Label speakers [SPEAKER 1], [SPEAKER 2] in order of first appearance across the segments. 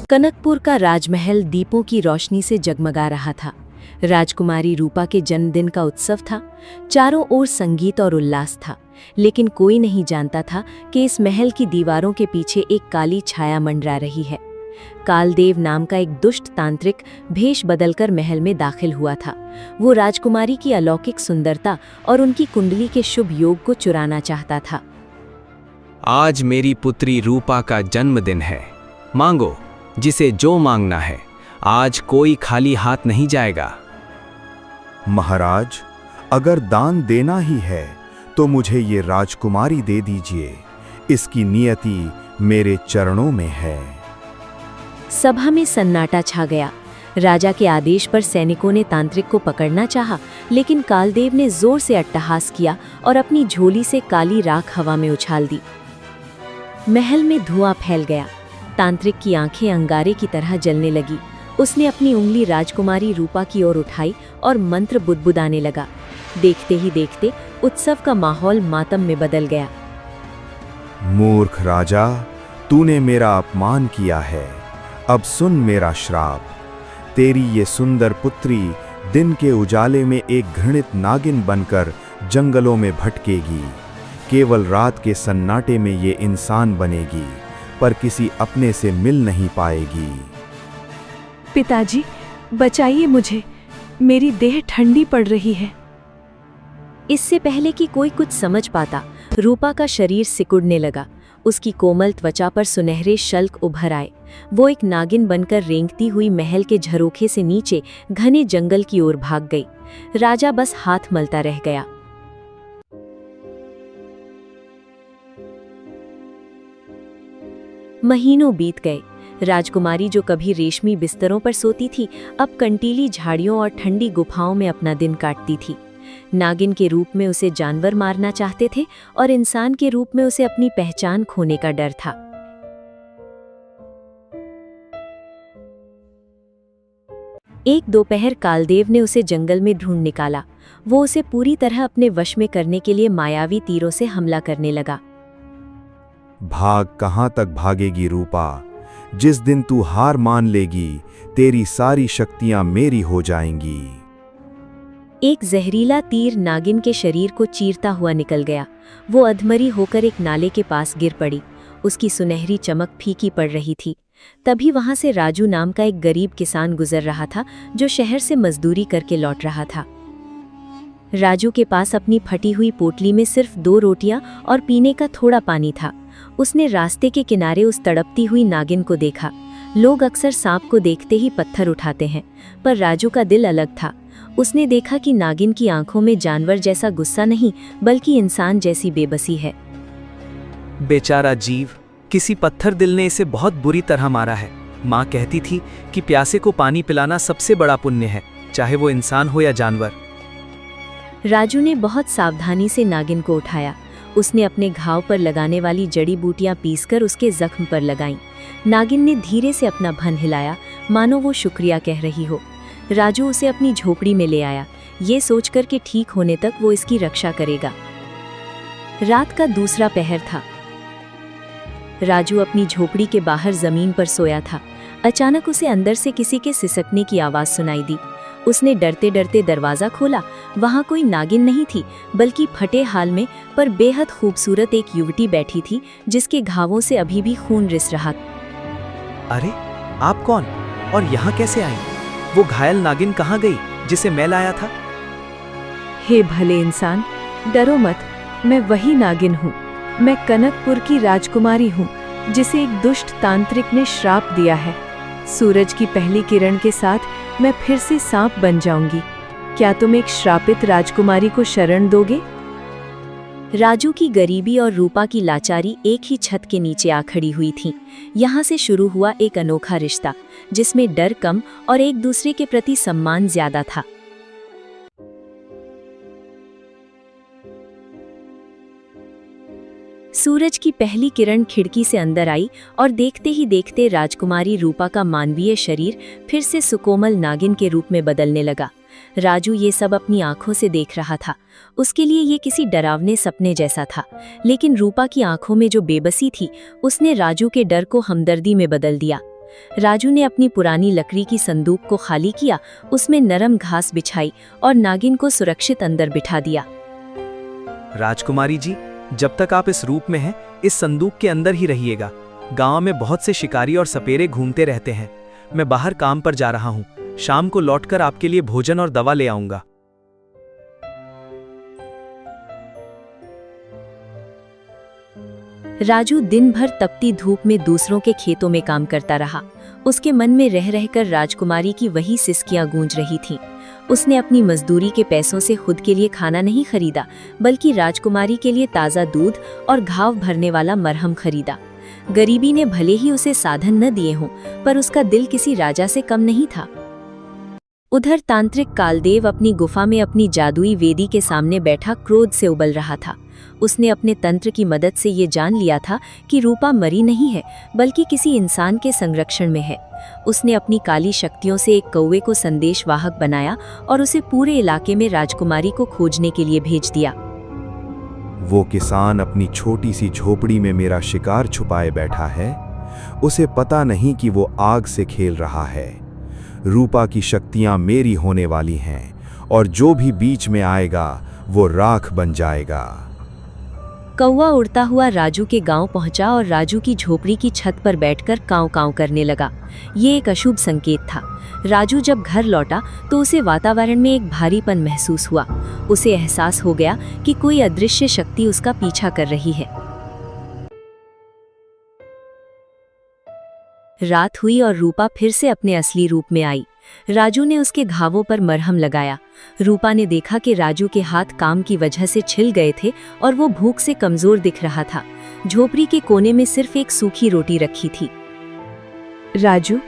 [SPEAKER 1] कनकपुर का राजमहल दीपों की रोशनी से जगमगा रहा था। राजकुमारी रूपा के जन्मदिन का उत्सव था। चारों ओर संगीत और उल्लास था, लेकिन कोई नहीं जानता था कि इस महल की दीवारों के पीछे एक काली छाया मंडरा रही है। कालदेव नाम का एक दुष्ट तांत्रिक भेष बदलकर महल में दाखिल हुआ था। वो राजकुमारी की अलौकिक सुंदरता और उनकी कुंडली के शुभ योग को चुराना चाहता था।
[SPEAKER 2] आज मेरी पुत्री रूपा का जन्मदिन है। मांगो जिसे जो मांगना है। आज कोई खाली हाथ नहीं जाएगा।
[SPEAKER 3] महाराज, अगर दान देना ही है तो मुझे ये राजकुमारी दे दीजिए। इसकी नियति मेरे चरणों में है।
[SPEAKER 1] सभा में सन्नाटा छा गया। राजा के आदेश पर सैनिकों ने तांत्रिक को पकड़ना चाहा, लेकिन कालदेव ने जोर से अट्टहास किया और अपनी झोली से काली राख हवा में उछाल दी। महल में धुआं फैल गया। तांत्रिक की आंखें अंगारे की तरह जलने लगी। उसने अपनी उंगली राजकुमारी रूपा की ओर उठाई और मंत्र बुदबुदाने लगा। देखते ही देखते उत्सव का माहौल मातम में बदल गया।
[SPEAKER 3] मूर्ख राजा, तूने मेरा अपमान किया है। अब सुन मेरा श्राप। तेरी ये सुंदर पुत्री दिन के उजाले में एक घृणित नागिन बनकर जंगलों में भटकेगी। केवल रात के सन्नाटे में ये इंसान बनेगी, पर किसी अपने से मिल नहीं पाएगी।
[SPEAKER 4] पिताजी, बचाइए मुझे। मेरी देह ठंडी पड़ रही है।
[SPEAKER 1] इससे पहले कि कोई कुछ समझ पाता, रूपा का शरीर सिकुड़ने लगा। उसकी कोमल त्वचा पर सुनहरे शल्क उभर आए। वो एक नागिन बनकर रेंगती हुई महल के झरोखे से नीचे घने जंगल की ओर भाग गई। राजा बस हाथ मलता रह गया। महीनों बीत गए। राजकुमारी जो कभी रेशमी बिस्तरों पर सोती थी, अब कंटीली झाड़ियों और ठंडी गुफाओं में अपना दिन काटती थी। नागिन के रूप में उसे जानवर मारना चाहते थे और इंसान के रूप में उसे अपनी पहचान खोने का डर था। एक दोपहर कालदेव ने उसे जंगल में ढूंढ निकाला। वो उसे पूरी तरह अपने वश में करने के लिए मायावी तीरों से हमला करने लगा।
[SPEAKER 3] भाग कहाँ तक भागेगी रूपा? जिस दिन तू हार मान लेगी, तेरी सारी शक्तियां मेरी हो जाएंगी।
[SPEAKER 1] एक जहरीला तीर नागिन के शरीर को चीरता हुआ निकल गया। वो अधमरी होकर एक नाले के पास गिर पड़ी। उसकी सुनहरी चमक फीकी पड़ रही थी। तभी वहां से राजू नाम का एक गरीब किसान गुजर रहा था, जो शहर से मजदूरी करके लौट रहा था। राजू के पास अपनी फटी हुई पोटली में सिर्फ 2 रोटियां और पीने का थोड़ा पानी था। उसने रास्ते के किनारे उस तड़पती हुई नागिन को देखा। लोग अक्सर सांप को देखते ही पत्थर उठाते हैं, पर राजू का दिल अलग था। उसने देखा कि नागिन की आंखों में जानवर जैसा गुस्सा नहीं, बल्कि इंसान जैसी बेबसी है।
[SPEAKER 5] बेचारा जीव, किसी पत्थर दिल ने इसे बहुत बुरी तरह मारा है। माँ कहती थी कि प्यासे को पानी पिलाना सबसे बड़ा पुण्य है, चाहे वो इंसान हो या जानवर।
[SPEAKER 1] राजू ने बहुत सावधानी से नागिन को उठाया। उसने अपने घाव पर लगाने वाली जड़ी बूटियां पीसकर उसके जख्म पर लगाईं। नागिन ने धीरे से अपना भन हिलाया, मानो वो शुक्रिया कह रही हो। राजू उसे अपनी झोपड़ी में ले आया, ये सोचकर कि ठीक होने तक वो इसकी रक्षा करेगा। रात का दूसरा पहर था। राजू अपनी झोपड़ी के बाहर जमीन पर सोया था। अचानक उसे अंदर से किसी के सिसकने की आवाज सुनाई दी। उसने डरते डरते दरवाजा खोला। वहां कोई नागिन नहीं थी, बल्कि फटे हाल में पर बेहद खूबसूरत एक युवती बैठी थी, जिसके घावों से अभी भी खून रिस रहा।
[SPEAKER 5] अरे, आप कौन और यहाँ कैसे आई? वो घायल नागिन कहाँ गई जिसे मैं लाया था?
[SPEAKER 4] हे भले इंसान, डरो मत। मैं वही नागिन हूँ। मैं कनकपुर की राजकुमारी हूँ, जिसे एक दुष्ट तांत्रिक ने श्राप दिया है। सूरज की पहली किरण के साथ मैं फिर से सांप बन जाऊंगी। क्या तुम एक श्रापित राजकुमारी को शरण दोगे?
[SPEAKER 1] राजू की गरीबी और रूपा की लाचारी एक ही छत के नीचे आ खड़ी हुई थी। यहाँ से शुरू हुआ एक अनोखा रिश्ता, जिसमें डर कम और एक दूसरे के प्रति सम्मान ज्यादा था। सूरज की पहली किरण खिड़की से अंदर आई और देखते ही देखते राजकुमारी रूपा का मानवीय शरीर फिर से सुकोमल नागिन के रूप में बदलने लगा। राजू ये सब अपनी आंखों से देख रहा था। उसके लिए ये किसी डरावने सपने जैसा था, लेकिन रूपा की आंखों में जो बेबसी थी उसने राजू के डर को हमदर्दी में बदल दिया। राजू ने अपनी पुरानी लकड़ी की संदूक को खाली किया, उसमें नरम घास बिछाई और नागिन को सुरक्षित अंदर बिठा दिया।
[SPEAKER 5] राजकुमारी जी, जब तक आप इस रूप में हैं, इस संदूक के अंदर ही रहिएगा। गांव में बहुत से शिकारी और सपेरे घूमते रहते हैं। मैं बाहर काम पर जा रहा हूँ। शाम को लौटकर आपके लिए भोजन और दवा ले आऊंगा।
[SPEAKER 1] राजू दिन भर तपती धूप में दूसरों के खेतों में काम करता रहा। उसके मन में रह रहकर राजकुमारी की वही सिसकियां गूंज रही थीं। उसने अपनी मजदूरी के पैसों से खुद के लिए खाना नहीं खरीदा, बल्कि राजकुमारी के लिए ताज़ा दूध और घाव भरने वाला मरहम खरीदा। गरीबी ने भले ही उसे साधन न दिए हों, पर उसका दिल किसी राजा से कम नहीं था। उधर तांत्रिक कालदेव अपनी गुफा में अपनी जादुई वेदी के सामने बैठा क्रोध से उबल रहा था। उसने अपने तंत्र की मदद से ये जान लिया था कि रूपा मरी नहीं है, बल्कि किसी इंसान के संरक्षण में है। उसने अपनी काली शक्तियों से एक कौवे को संदेशवाहक बनाया और उसे पूरे इलाके में राजकुमारी को खोजने के लिए भेज दिया।
[SPEAKER 3] वो किसान अपनी छोटी सी झोपड़ी में मेरा शिकार छुपाए बैठा है। उसे पता नहीं कि वो आग से खेल रहा है। रूपा की शक्तियां मेरी होने वाली हैं, और जो भी बीच में आएगा वो राख बन जाएगा।
[SPEAKER 1] कौवा उड़ता हुआ राजू के गांव पहुंचा और राजू की झोपड़ी की छत पर बैठकर कांव कांव करने लगा। ये एक अशुभ संकेत था। राजू जब घर लौटा तो उसे वातावरण में एक भारीपन महसूस हुआ। उसे एहसास हो गया कि कोई अदृश्य शक्ति उसका पीछा कर रही है। रात हुई और रूपा फिर से अपने असली रूप में आई। राजू ने उसके घावों पर मरहम लगाया। रूपा ने देखा कि राजू के हाथ काम की वजह से छिल गए थे और वो भूख से कमजोर दिख रहा था। झोपड़ी के कोने में सिर्फ एक सूखी रोटी रखी थी।
[SPEAKER 4] राजू,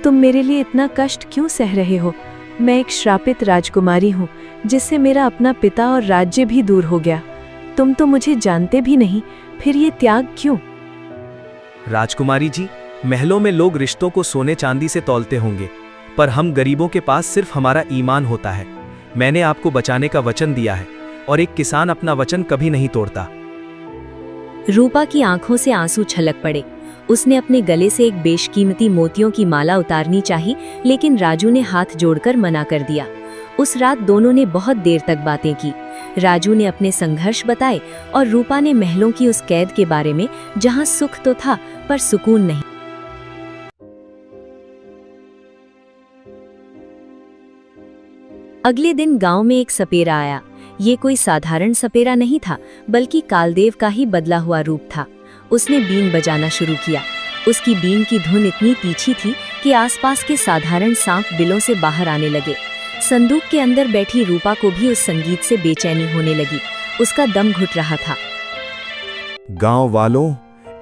[SPEAKER 4] तुम मेरे लिए इतना कष्ट क्यों सह रहे हो? मैं एक श्रापित राजकुमारी हूँ, जिससे मेरा अपना पिता और राज्य भी दूर हो गया। तुम तो मुझे जानते भी नहीं, फिर ये त्याग क्यों?
[SPEAKER 5] राजकुमारी जी, महलों में लोग रिश्तों को सोने चांदी से तौलते होंगे, पर हम गरीबों के पास सिर्फ हमारा ईमान होता है। मैंने आपको बचाने का वचन दिया है, और एक किसान अपना वचन कभी नहीं तोड़ता।
[SPEAKER 1] रूपा की आंखों से आंसू छलक पड़े। उसने अपने गले से एक बेशकीमती मोतियों की माला उतारनी चाही, लेकिन राजू ने हाथ जोड़कर मना कर दिया। उस रात दोनों ने बहुत देर तक बातें की। राजू ने अपने संघर्ष बताए और रूपा ने महलों की उस कैद के बारे में, जहां सुख तो था पर सुकून नहीं। अगले दिन गांव में एक सपेरा आया। ये कोई साधारण सपेरा नहीं था, बल्कि कालदेव का ही बदला हुआ रूप था। उसने बीन बजाना शुरू किया। उसकी बीन की धुन इतनी तीखी थी कि आसपास के साधारण सांप बिलों से बाहर आने लगे। संदूक के अंदर बैठी रूपा को भी उस संगीत से बेचैनी होने लगी। उसका दम घुट रहा था।
[SPEAKER 3] गांव वालों,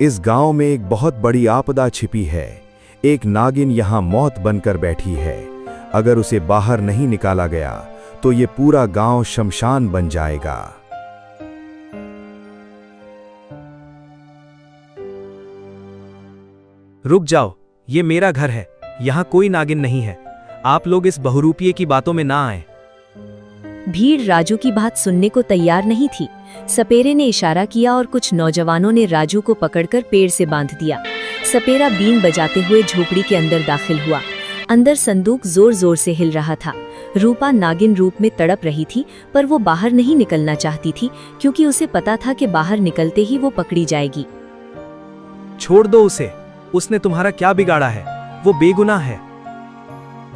[SPEAKER 3] इस गांव में एक बहुत बड़ी आपदा छिपी है। एक नागिन यहाँ मौत बनकर बैठी है। अगर उसे बाहर नहीं निकाला गया तो ये पूरा गांव शमशान बन जाएगा।
[SPEAKER 5] रुक जाओ, ये मेरा घर है। यहाँ कोई नागिन नहीं है। आप लोग इस बहुरूपिये की बातों में ना आए।
[SPEAKER 1] भीड़ राजू की बात सुनने को तैयार नहीं थी। सपेरे ने इशारा किया और कुछ नौजवानों ने राजू को पकड़कर पेड़ से बांध दिया। सपेरा बीन बजाते हुए झोपड़ी के अंदर दाखिल हुआ। अंदर संदूक जोर जोर से हिल रहा था। रूपा नागिन रूप में तड़प रही थी, पर वो बाहर नहीं निकलना चाहती थी, क्योंकि उसे पता था कि बाहर निकलते ही वो पकड़ी जाएगी।
[SPEAKER 5] छोड़ दो उसे। उसने तुम्हारा क्या बिगाड़ा है? वो बेगुनाह है।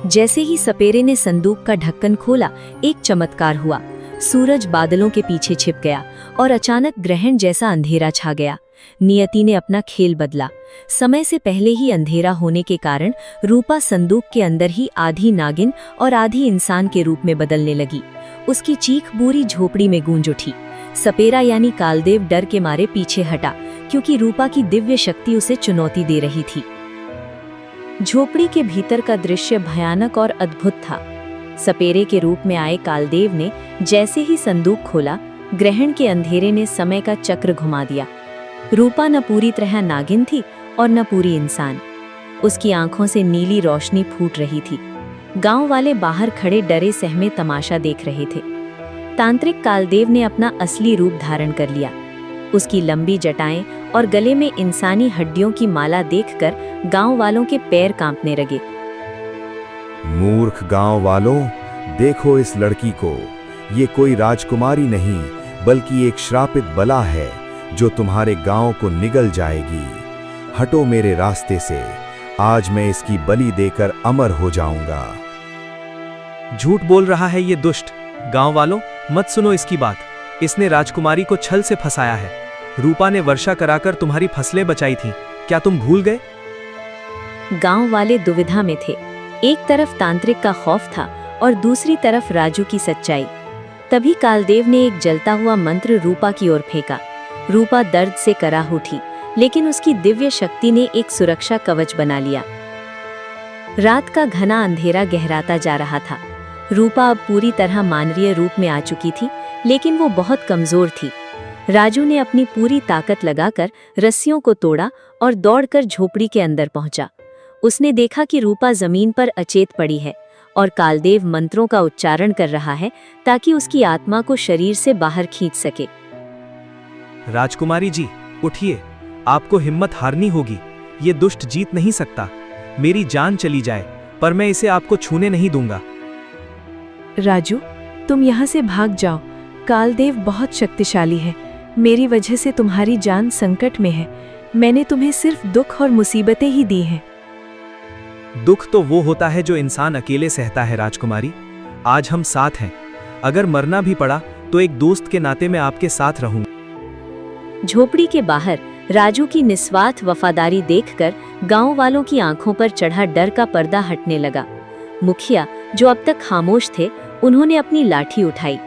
[SPEAKER 1] जैसे ही सपेरे ने संदूक का ढक्कन खोला, एक चमत्कार हुआ। सूरज बादलों के पीछे छिप गया और अचानक ग्रहण जैसा अंधेरा छा गया। नियति ने अपना खेल बदला। समय से पहले ही अंधेरा होने के कारण रूपा संदूक के अंदर ही आधी नागिन और आधी इंसान के रूप में बदलने लगी। उसकी चीख पूरी झोपड़ी में गूंज उठी। सपेरा यानी कालदेव डर के मारे पीछे हटा, क्योंकि रूपा की दिव्य शक्ति उसे चुनौती दे रही थी। झोपड़ी के भीतर का दृश्य भयानक और अद्भुत था। सपेरे के रूप में आए कालदेव ने जैसे ही संदूक खोला, ग्रहण के अंधेरे ने समय का चक्र घुमा दिया। रूपा न पूरी तरह नागिन थी और न पूरी इंसान। उसकी आंखों से नीली रोशनी फूट रही थी। गांव वाले बाहर खड़े डरे सहमे तमाशा देख रहे थे। तांत्रिक कालदेव ने अपना असली रूप धारण कर लिया। उसकी लंबी जटाएं और गले में इंसानी हड्डियों की माला देखकर गांव वालों के पैर कांपने लगे।
[SPEAKER 3] मूर्ख गांव वालों, देखो इस लड़की को। ये कोई राजकुमारी नहीं बल्कि एक श्रापित बला है जो तुम्हारे गांव को निगल जाएगी। हटो मेरे रास्ते से, आज मैं इसकी बलि देकर अमर हो जाऊंगा।
[SPEAKER 5] झूठ बोल रहा है ये दुष्ट। गांव वालों, मत सुनो इसकी बात। इसने राजकुमारी को छल से फंसाया है। रूपा ने वर्षा कराकर तुम्हारी फसलें बचाई थीं। क्या तुम भूल गए?
[SPEAKER 1] गांव वाले दुविधा में थे। एक तरफ तांत्रिक का खौफ था और दूसरी तरफ राजू की सच्चाई। तभी कालदेव ने एक जलता हुआ मंत्र रूपा की ओर फेंका। रूपा दर्द से कराह उठी, लेकिन उसकी दिव्य शक्ति ने एक सुरक्षा कवच बना लिया। रात का घना अंधेरा गहराता जा रहा था। रूपा अब पूरी तरह मानवीय रूप में आ चुकी थी, लेकिन वो बहुत कमजोर थी। राजू ने अपनी पूरी ताकत लगाकर रस्सियों को तोड़ा और दौड़कर झोपड़ी के अंदर पहुंचा। उसने देखा कि रूपा जमीन पर अचेत पड़ी है और कालदेव मंत्रों का उच्चारण कर रहा है ताकि उसकी आत्मा को शरीर से बाहर खींच सके।
[SPEAKER 5] राजकुमारी जी, उठिए। आपको हिम्मत हारनी होगी। ये दुष्ट जीत नहीं सकता। मेरी जान चली जाए पर मैं इसे आपको छूने नहीं दूंगा।
[SPEAKER 4] राजू, तुम यहाँ से भाग जाओ। कालदेव बहुत शक्तिशाली है। मेरी वजह से तुम्हारी जान संकट में है। मैंने तुम्हें सिर्फ दुख और मुसीबतें ही दी हैं।
[SPEAKER 5] दुख तो वो होता है जो इंसान अकेले सहता है राजकुमारी। आज हम साथ हैं। अगर मरना भी पड़ा तो एक दोस्त के नाते मैं आपके साथ रहूंगा।
[SPEAKER 1] झोपड़ी के बाहर राजू की निस्वार्थ वफादारी देखकर गांव वालों की आंखों पर चढ़ा डर का पर्दा हटने लगा। मुखिया, जो अब तक खामोश थे, उन्होंने अपनी लाठी उठाई।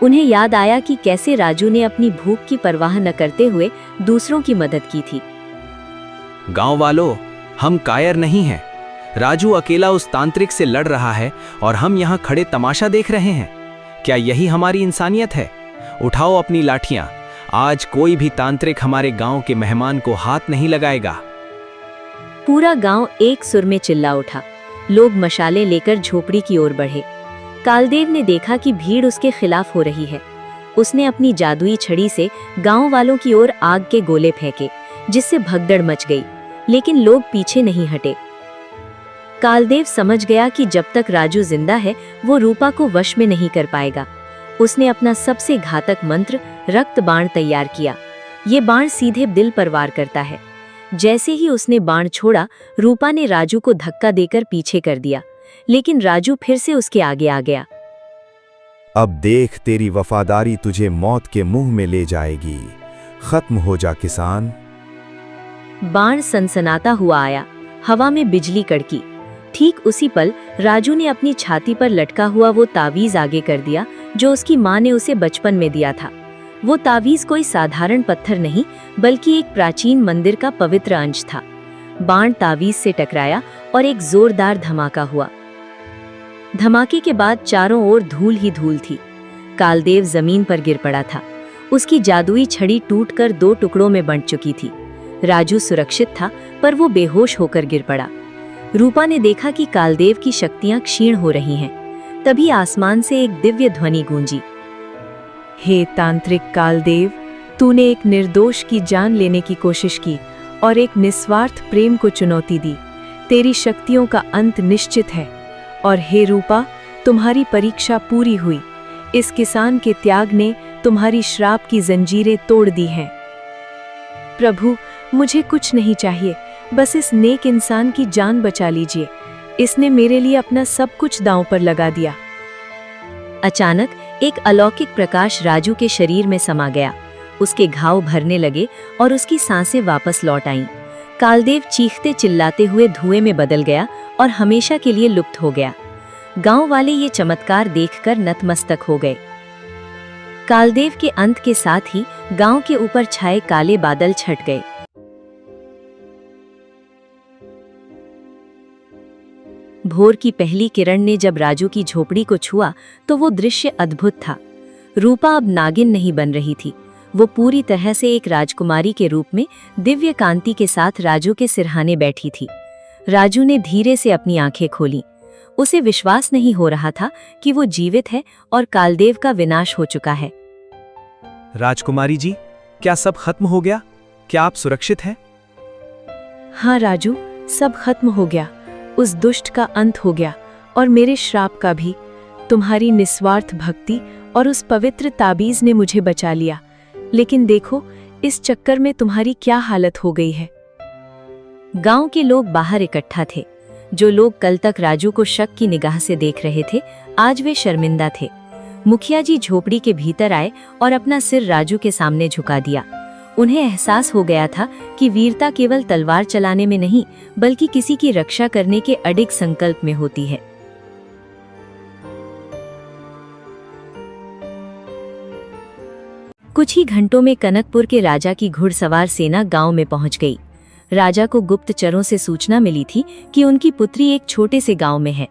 [SPEAKER 1] उन्हें याद आया कि कैसे राजू ने अपनी भूख की परवाह न करते हुए दूसरों की मदद की थी।
[SPEAKER 2] गांव वालों, हम कायर नहीं हैं। राजू अकेला उस तांत्रिक से लड़ रहा है और हम यहाँ खड़े तमाशा देख रहे हैं। क्या यही हमारी इंसानियत है? उठाओ अपनी लाठियां। आज कोई भी तांत्रिक हमारे गांव के मेहमान को हाथ नहीं लगाएगा।
[SPEAKER 1] पूरा गांव एक सुर में चिल्ला उठा। लोग मशाले लेकर झोपड़ी की ओर बढ़े। कालदेव ने देखा कि भीड़ उसके खिलाफ हो रही है। उसने अपनी जादुई छड़ी से गांव वालों की ओर आग के गोले फेंके, जिससे भगदड़ मच गई, लेकिन लोग पीछे नहीं हटे। कालदेव समझ गया कि जब तक राजू जिंदा है, वो रूपा को वश में नहीं कर पाएगा। उसने अपना सबसे घातक मंत्र रक्त बाण तैयार किया। ये बाण सीधे दिल पर वार करता है। जैसे ही उसने बाण छोड़ा, रूपा ने राजू को धक्का देकर पीछे कर दिया, लेकिन राजू फिर से उसके आगे आ गया।
[SPEAKER 3] अब देख, तेरी वफादारी तुझे मौत के मुंह में ले जाएगी। खत्म हो जा किसान।
[SPEAKER 1] बाण सनसनाता हुआ आया। हवा में बिजली कड़की। ठीक उसी पल राजू ने अपनी छाती पर लटका हुआ वो तावीज आगे कर दिया जो उसकी माँ ने उसे बचपन में दिया था। वो तावीज कोई साधारण पत्थर नहीं, बल्कि एक प्राचीन मंदिर का पवित्र अंश था। बाण तावीज से टकराया और एक जोरदार धमाका हुआ। धमाके के बाद चारों ओर धूल ही धूल थी। कालदेव जमीन पर गिर पड़ा था। उसकी जादुई छड़ी टूटकर 2 टुकड़ों में बंट चुकी थी। राजू सुरक्षित था, पर वो बेहोश होकर गिर पड़ा। रूपा ने देखा कि कालदेव की शक्तियां क्षीण हो रही हैं। तभी आसमान से एक दिव्य ध्वनि गूंजी।
[SPEAKER 4] हे तांत्रिक कालदेव, तूने एक निर्दोष की जान लेने की कोशिश की और एक निस्वार्थ प्रेम को चुनौती दी। तेरी शक्तियों का अंत निश्चित है। और हे रूपा, तुम्हारी परीक्षा पूरी हुई। इस किसान के त्याग ने तुम्हारी श्राप की जंजीरें तोड़ दी हैं। प्रभु, मुझे कुछ नहीं चाहिए, बस इस नेक इंसान की जान बचा लीजिए। इसने मेरे लिए अपना सब कुछ दांव पर लगा दिया।
[SPEAKER 1] अचानक एक अलौकिक प्रकाश राजू के शरीर में समा गया। उसके घाव भरने लगे और उसकी सांसें वापस लौट आईं। कालदेव चीखते चिल्लाते हुए धुएं में बदल गया और हमेशा के लिए लुप्त हो गया। गांव वाले ये चमत्कार देखकर नतमस्तक हो गए। कालदेव के अंत के साथ ही गांव के ऊपर छाए काले बादल छट गए। भोर की पहली किरण ने जब राजू की झोपड़ी को छुआ तो वो दृश्य अद्भुत था। रूपा अब नागिन नहीं बन रही थी। वो पूरी तरह से एक राजकुमारी के रूप में दिव्य कांति के साथ राजू के सिरहाने बैठी थी। राजू ने धीरे से अपनी आंखें खोली। उसे विश्वास नहीं हो रहा था कि वो जीवित है और कालदेव का विनाश हो चुका है।
[SPEAKER 5] राजकुमारी जी, क्या सब खत्म हो गया? क्या आप सुरक्षित हैं?
[SPEAKER 4] हाँ राजू, सब खत्म हो गया। उस दुष्ट का अंत हो गया और मेरे श्राप का भी। तुम्हारी निस्वार्थ भक्ति और उस पवित्र ताबीज ने मुझे बचा लिया। लेकिन देखो, इस चक्कर में तुम्हारी क्या हालत हो गई है।
[SPEAKER 1] गांव के लोग बाहर इकट्ठा थे। जो लोग कल तक राजू को शक की निगाह से देख रहे थे, आज वे शर्मिंदा थे। मुखिया जी झोपड़ी के भीतर आए और अपना सिर राजू के सामने झुका दिया। उन्हें एहसास हो गया था कि वीरता केवल तलवार चलाने में नहीं, बल्कि किसी की रक्षा करने के अडिग संकल्प में होती है। कुछ ही घंटों में कनकपुर के राजा की घुड़सवार सेना गांव में पहुंच गई। राजा को गुप्तचरों से सूचना मिली थी कि उनकी पुत्री एक छोटे से गांव में है।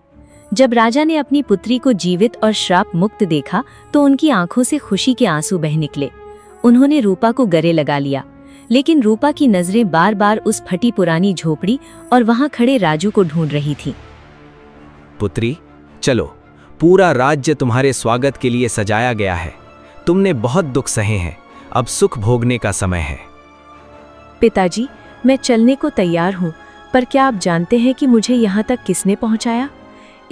[SPEAKER 1] जब राजा ने अपनी पुत्री को जीवित और श्राप मुक्त देखा तो उनकी आंखों से खुशी के आंसू बह निकले। उन्होंने रूपा को गले लगा लिया, लेकिन रूपा की नजरें बार बार उस फटी पुरानी झोपड़ी और वहां खड़े राजू को ढूंढ रही थी।
[SPEAKER 2] पुत्री, चलो, पूरा राज्य तुम्हारे स्वागत के लिए सजाया गया है। तुमने बहुत दुख सहे हैं, अब सुख भोगने का समय है।
[SPEAKER 4] पिताजी, मैं चलने को तैयार हूँ, पर क्या आप जानते हैं कि मुझे यहाँ तक किसने पहुँचाया?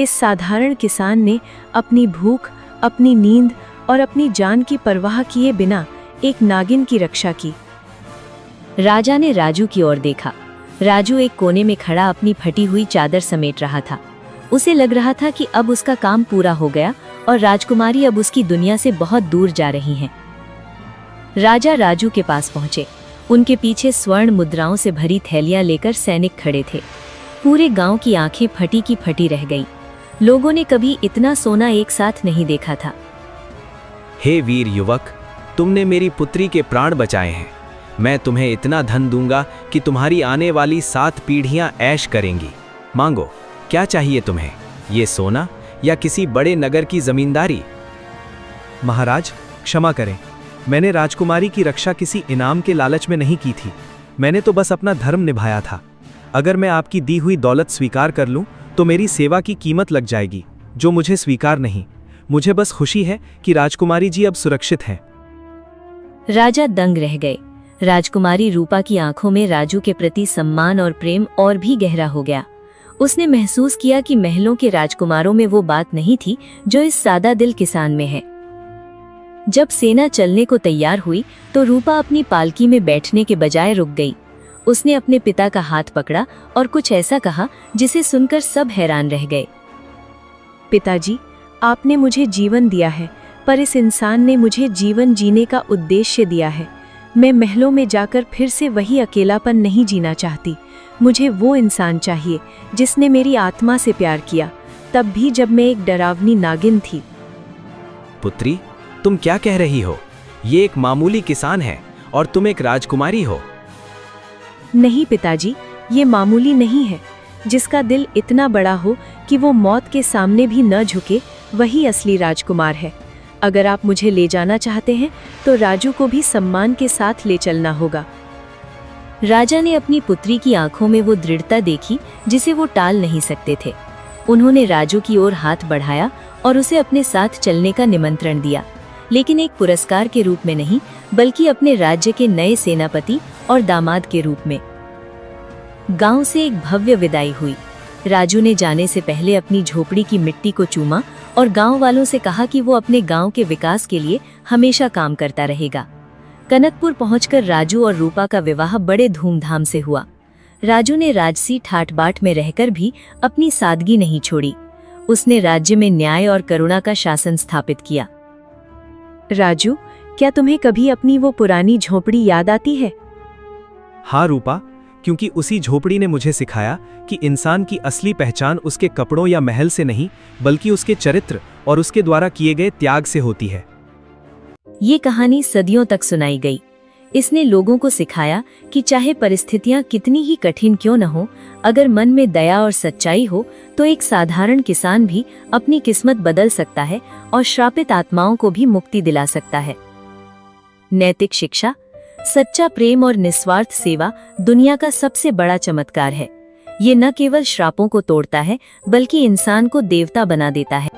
[SPEAKER 4] इस साधारण किसान ने अपनी भूख, अपनी नींद और अपनी जान की परवाह किए बिना एक नागिन की रक्षा की।
[SPEAKER 1] राजा ने राजू की ओर देखा। राजू एक कोने में खड़ा अपनी फटी हुई चादर समेट रहा था। उसे लग रहा था कि अब उसका काम पूरा हो गया और राजकुमारी अब उसकी दुनिया से बहुत दूर जा रही हैं। राजा राजू के पास पहुंचे। उनके पीछे स्वर्ण मुद्राओं से भरी थैलियां लेकर सैनिक खड़े थे। पूरे गांव की आंखें फटी की फटी रह गईं। लोगों ने कभी इतना सोना एक साथ नहीं देखा था।
[SPEAKER 2] हे वीर युवक, तुमने मेरी पुत्री के प्राण बचाए हैं। मैं तुम्हें इतना धन दूंगा कि तुम्हारी आने वाली 7 पीढ़ियां ऐश करेंगी। मांगो, क्या चाहिए तुम्हें? ये सोना या किसी बड़े नगर की जमींदारी?
[SPEAKER 5] महाराज, क्षमा करें। मैंने राजकुमारी की रक्षा किसी इनाम के लालच में नहीं की थी। मैंने तो बस अपना धर्म निभाया था। अगर मैं आपकी दी हुई दौलत स्वीकार कर लूं तो मेरी सेवा की कीमत लग जाएगी, जो मुझे स्वीकार नहीं। मुझे बस खुशी है कि राजकुमारी जी अब सुरक्षित हैं।
[SPEAKER 1] राजा दंग रह गए। राजकुमारी रूपा की आंखों में राजू के प्रति सम्मान और प्रेम और भी गहरा हो गया। उसने महसूस किया कि महलों के राजकुमारों में वो बात नहीं थी जो इस सादा दिल किसान में है। जब सेना चलने को तैयार हुई तो रूपा अपनी पालकी में बैठने के बजाय रुक गई। उसने अपने पिता का हाथ पकड़ा और कुछ ऐसा कहा जिसे सुनकर सब हैरान रह गए।
[SPEAKER 4] पिताजी, आपने मुझे जीवन दिया है, पर इस इंसान ने मुझे जीवन जीने का उद्देश्य दिया है। मैं महलों में जाकर फिर से वही अकेलापन नहीं जीना चाहती। मुझे वो इंसान चाहिए जिसने मेरी आत्मा से प्यार किया, तब भी जब मैं एक डरावनी नागिन थी।
[SPEAKER 2] पुत्री, तुम क्या कह रही हो? ये एक मामूली किसान है और तुम एक राजकुमारी हो।
[SPEAKER 4] नहीं पिताजी, ये मामूली नहीं है। जिसका दिल इतना बड़ा हो कि वो मौत के सामने भी न झुके, वही असली राजकुमार है। अगर आप मुझे ले जाना चाहते हैं तो राजू को भी सम्मान के साथ ले चलना होगा।
[SPEAKER 1] राजा ने अपनी पुत्री की आंखों में वो दृढ़ता देखी जिसे वो टाल नहीं सकते थे। उन्होंने राजू की ओर हाथ बढ़ाया और उसे अपने साथ चलने का निमंत्रण दिया, लेकिन एक पुरस्कार के रूप में नहीं, बल्कि अपने राज्य के नए सेनापति और दामाद के रूप में। गांव से एक भव्य विदाई हुई। राजू ने जाने से पहले अपनी झोपड़ी की मिट्टी को चूमा और गांव वालों से कहा कि वो अपने गांव के विकास के लिए हमेशा काम करता रहेगा। कनकपुर पहुंचकर राजू और रूपा का विवाह बड़े धूमधाम से हुआ। राजू ने राजसी ठाट बाट में रहकर भी अपनी सादगी नहीं छोड़ी। उसने राज्य में न्याय और करुणा का शासन स्थापित किया।
[SPEAKER 4] राजू, क्या तुम्हें कभी अपनी वो पुरानी झोपड़ी याद आती है?
[SPEAKER 5] हाँ रूपा, क्योंकि उसी झोपड़ी ने मुझे सिखाया कि इंसान की असली पहचान उसके कपड़ों या महल से नहीं, बल्कि उसके चरित्र और उसके द्वारा किए गए त्याग से होती है।
[SPEAKER 1] ये कहानी सदियों तक सुनाई गई। इसने लोगों को सिखाया कि चाहे परिस्थितियां कितनी ही कठिन क्यों न हो, अगर मन में दया और सच्चाई हो तो एक साधारण किसान भी अपनी किस्मत बदल सकता है और श्रापित आत्माओं को भी मुक्ति दिला सकता है। नैतिक शिक्षा, सच्चा प्रेम और निस्वार्थ सेवा दुनिया का सबसे बड़ा चमत्कार है। ये न केवल श्रापों को तोड़ता है, बल्कि इंसान को देवता बना देता है।